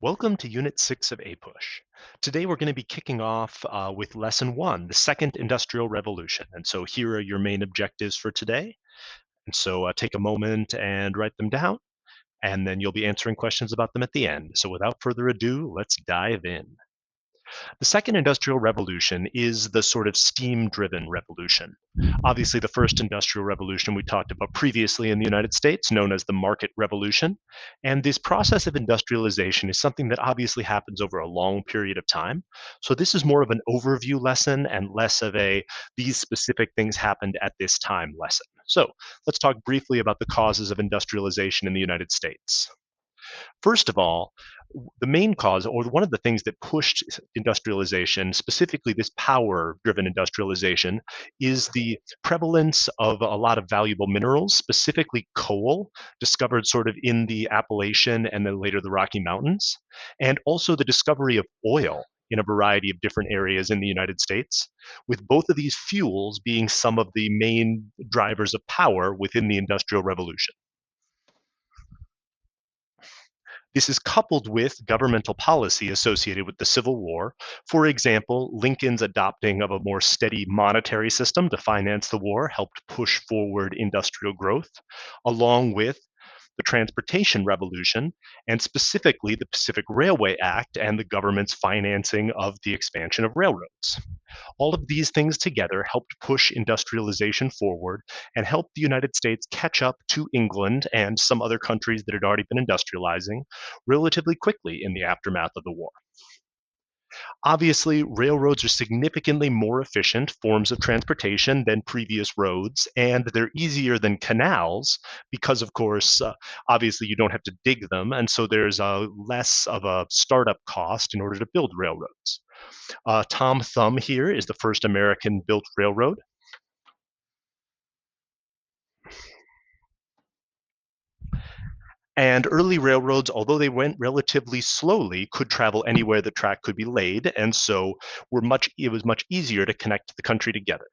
Welcome to Unit 6 of APUSH. Today we're going to be kicking off with Lesson 1, the Second Industrial Revolution. And so here are your main objectives for today. And so take a moment and write them down, and then you'll be answering questions about them at the end. So without further ado, let's dive in. The second industrial revolution is the sort of steam driven revolution. Obviously, the first industrial revolution we talked about previously in the United States, known as the market revolution. And this process of industrialization is something that obviously happens over a long period of time. So, this is more of an overview lesson and less of a these specific things happened at this time lesson. So, let's talk briefly about the causes of industrialization in the United States. First of all, the main cause, or one of the things that pushed industrialization, specifically this power driven industrialization, is the prevalence of a lot of valuable minerals, specifically coal, discovered sort of in the Appalachian and then later the Rocky Mountains, and also the discovery of oil in a variety of different areas in the United States, with both of these fuels being some of the main drivers of power within the Industrial Revolution. This is coupled with governmental policy associated with the Civil War. For example, Lincoln's adopting of a more steady monetary system to finance the war helped push forward industrial growth, along with the transportation revolution, and specifically the Pacific Railway Act and the government's financing of the expansion of railroads. All of these things together helped push industrialization forward and helped the United States catch up to England and some other countries that had already been industrializing relatively quickly in the aftermath of the war. Obviously, railroads are significantly more efficient forms of transportation than previous roads, and they're easier than canals because, of course, obviously you don't have to dig them, and so there's less of a startup cost in order to build railroads. Tom Thumb here is the first American built railroad. And early railroads, although they went relatively slowly, could travel anywhere the track could be laid, and so it was much easier to connect the country together.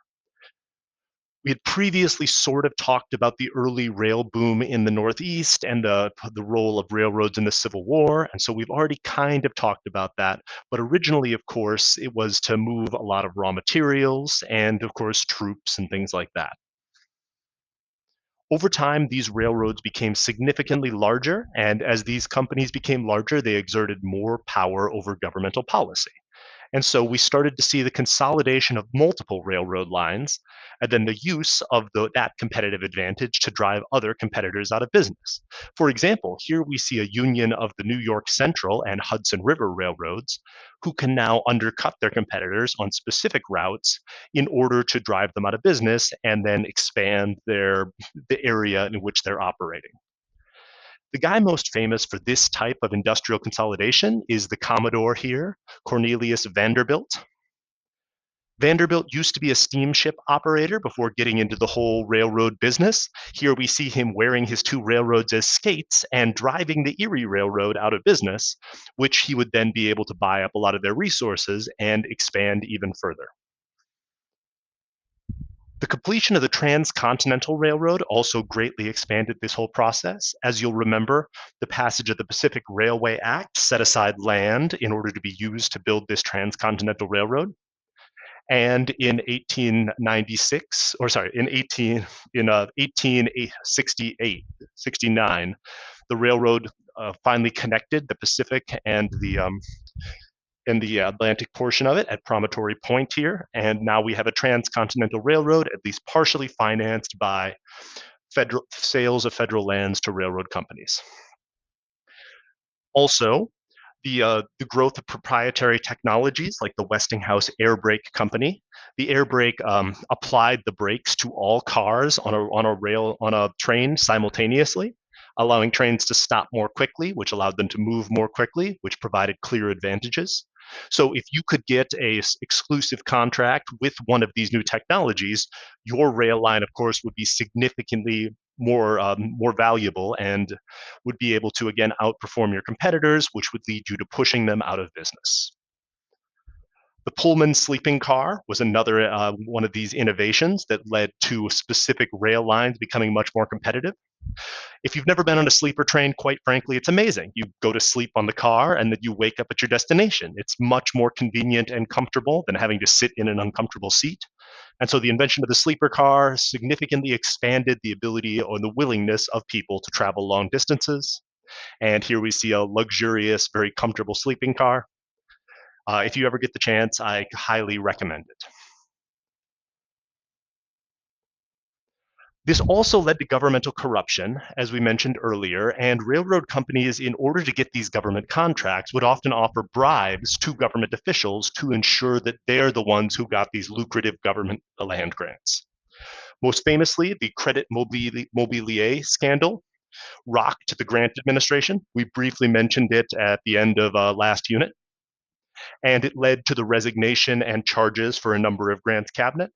We had previously sort of talked about the early rail boom in the Northeast and the role of railroads in the Civil War, and so we've already kind of talked about that. But originally, of course, it was to move a lot of raw materials and, of course, troops and things like that. Over time, these railroads became significantly larger, and as these companies became larger, they exerted more power over governmental policy. And so we started to see the consolidation of multiple railroad lines and then the use of that competitive advantage to drive other competitors out of business. For example, here we see a union of the New York Central and Hudson River railroads who can now undercut their competitors on specific routes in order to drive them out of business and then expand the area in which they're operating. The guy most famous for this type of industrial consolidation is the Commodore here, Cornelius Vanderbilt. Vanderbilt used to be a steamship operator before getting into the whole railroad business. Here we see him wearing his two railroads as skates and driving the Erie Railroad out of business, which he would then be able to buy up a lot of their resources and expand even further. The completion of the Transcontinental Railroad also greatly expanded this whole process. As you'll remember, the passage of the Pacific Railway Act set aside land in order to be used to build this transcontinental railroad. And in 1896, or sorry, in 1868, 69, the railroad finally connected the Pacific and the Atlantic portion of it at Promontory Point here. And now we have a transcontinental railroad, at least partially financed by federal sales of federal lands to railroad companies. Also, the growth of proprietary technologies like the Westinghouse air brake company. The air brake applied the brakes to all cars on a train simultaneously, allowing trains to stop more quickly, which allowed them to move more quickly, which provided clear advantages. So if you could get a exclusive contract with one of these new technologies, your rail line, of course, would be significantly more valuable and would be able to again outperform your competitors, which would lead you to pushing them out of business. The Pullman sleeping car was another one of these innovations that led to specific rail lines becoming much more competitive. If you've never been on a sleeper train, quite frankly, it's amazing. You go to sleep on the car and then you wake up at your destination. It's much more convenient and comfortable than having to sit in an uncomfortable seat. And so the invention of the sleeper car significantly expanded the ability or the willingness of people to travel long distances. And here we see a luxurious, very comfortable sleeping car. If you ever get the chance, I highly recommend it. This also led to governmental corruption, as we mentioned earlier, and railroad companies, in order to get these government contracts, would often offer bribes to government officials to ensure that they're the ones who got these lucrative government land grants. Most famously, the Credit Mobilier scandal rocked the grant administration. We briefly mentioned it at the end of last unit, and it led to the resignation and charges for a number of grants cabinet.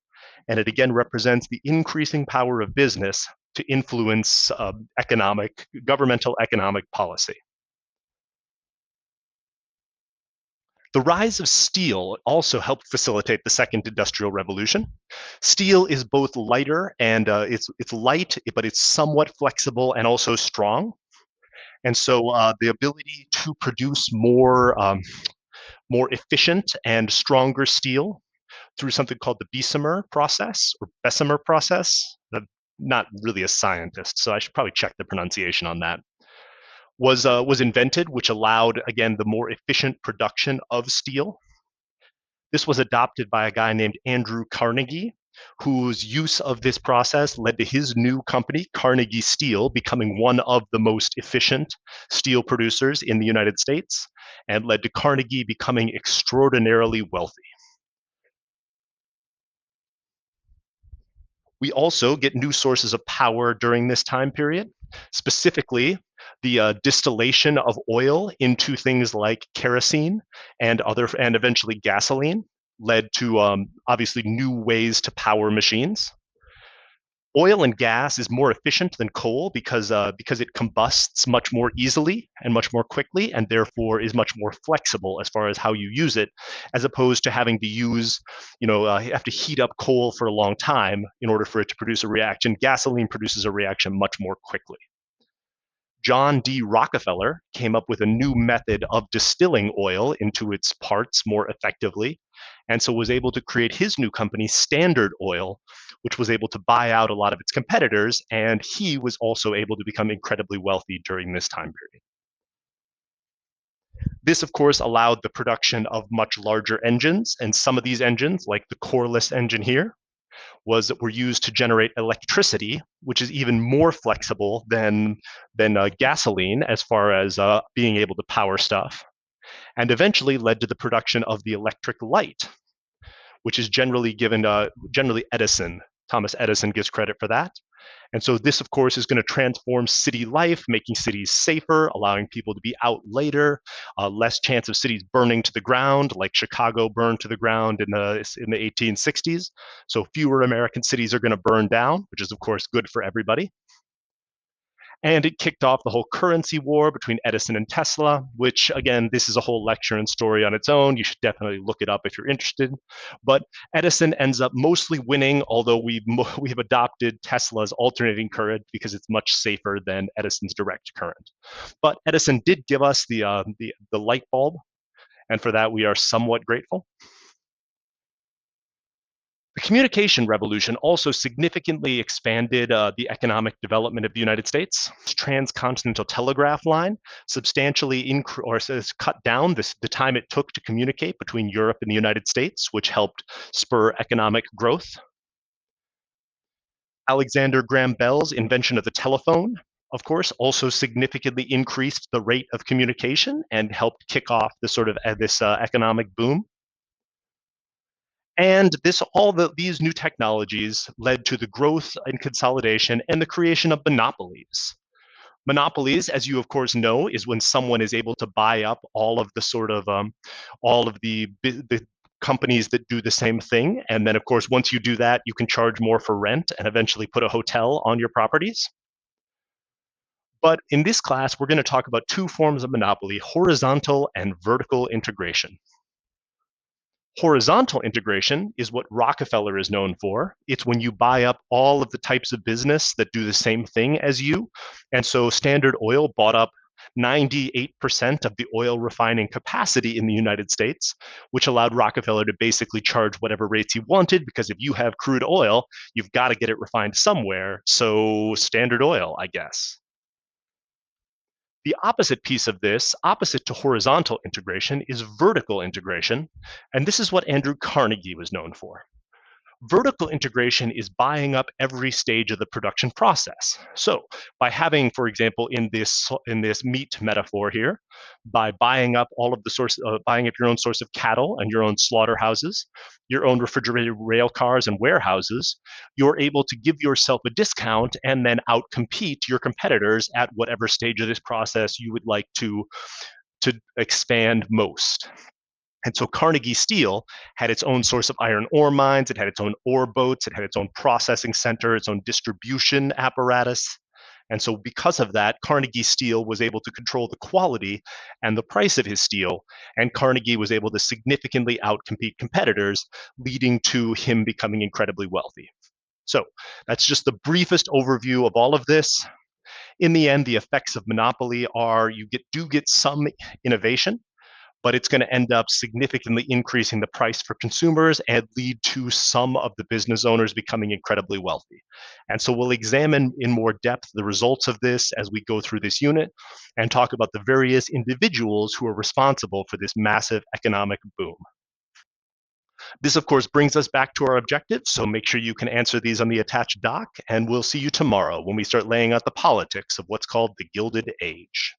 And it again represents the increasing power of business to influence governmental economic policy. The rise of steel also helped facilitate the second industrial revolution. Steel is both lighter and it's light, but it's somewhat flexible and also strong. And so the ability to produce more efficient and stronger steel through something called the Bessemer process. I'm not really a scientist, so I should probably check the pronunciation on that. Was invented, which allowed again the more efficient production of steel. This was adopted by a guy named Andrew Carnegie, whose use of this process led to his new company, Carnegie Steel, becoming one of the most efficient steel producers in the United States, and led to Carnegie becoming extraordinarily wealthy. We also get new sources of power during this time period, specifically the distillation of oil into things like kerosene and eventually gasoline led to obviously new ways to power machines. Oil and gas is more efficient than coal because it combusts much more easily and much more quickly, and therefore is much more flexible as far as how you use it, as opposed to having to you have to heat up coal for a long time in order for it to produce a reaction. Gasoline produces a reaction much more quickly. John D. Rockefeller came up with a new method of distilling oil into its parts more effectively, and so was able to create his new company, Standard Oil, which was able to buy out a lot of its competitors, and he was also able to become incredibly wealthy during this time period. This, of course, allowed the production of much larger engines, and some of these engines, like the coreless engine here, were used to generate electricity, which is even more flexible than gasoline as far as being able to power stuff, and eventually led to the production of the electric light, which is generally Edison. Thomas Edison gives credit for that. And so this, of course, is going to transform city life, making cities safer, allowing people to be out later, less chance of cities burning to the ground, like Chicago burned to the ground in the 1860s. So fewer American cities are going to burn down, which is, of course, good for everybody. And it kicked off the whole currency war between Edison and Tesla, which, again, this is a whole lecture and story on its own. You should definitely look it up if you're interested. But Edison ends up mostly winning, although we've adopted Tesla's alternating current because it's much safer than Edison's direct current. But Edison did give us the light bulb, and for that we are somewhat grateful. The communication revolution also significantly expanded the economic development of the United States. This transcontinental telegraph line substantially cut down the time it took to communicate between Europe and the United States, which helped spur economic growth. Alexander Graham Bell's invention of the telephone, of course, also significantly increased the rate of communication and helped kick off this economic boom. And these new technologies led to the growth and consolidation and the creation of monopolies. Monopolies, as you of course know, is when someone is able to buy up all of the companies that do the same thing. And then, of course, once you do that, you can charge more for rent and eventually put a hotel on your properties. But in this class, we're going to talk about two forms of monopoly: horizontal and vertical integration. Horizontal integration is what Rockefeller is known for. It's when you buy up all of the types of business that do the same thing as you. And so Standard Oil bought up 98% of the oil refining capacity in the United States, which allowed Rockefeller to basically charge whatever rates he wanted, because if you have crude oil, you've got to get it refined somewhere. So Standard Oil, I guess. The opposite piece of this, opposite to horizontal integration, is vertical integration. And this is what Andrew Carnegie was known for. Vertical integration is buying up every stage of the production process. So by having, for example, in this meat metaphor here, by buying up all of the buying up your own source of cattle and your own slaughterhouses, your own refrigerated rail cars and warehouses, you're able to give yourself a discount and then outcompete your competitors at whatever stage of this process you would like to expand most. And so Carnegie Steel had its own source of iron ore mines, it had its own ore boats, it had its own processing center, its own distribution apparatus. And so because of that, Carnegie Steel was able to control the quality and the price of his steel, and Carnegie was able to significantly outcompete competitors, leading to him becoming incredibly wealthy. So that's just the briefest overview of all of this. In the end, the effects of monopoly are you do get some innovation, but it's going to end up significantly increasing the price for consumers and lead to some of the business owners becoming incredibly wealthy. And so we'll examine in more depth the results of this as we go through this unit and talk about the various individuals who are responsible for this massive economic boom. This, of course, brings us back to our objectives, so make sure you can answer these on the attached doc, and we'll see you tomorrow when we start laying out the politics of what's called the Gilded Age.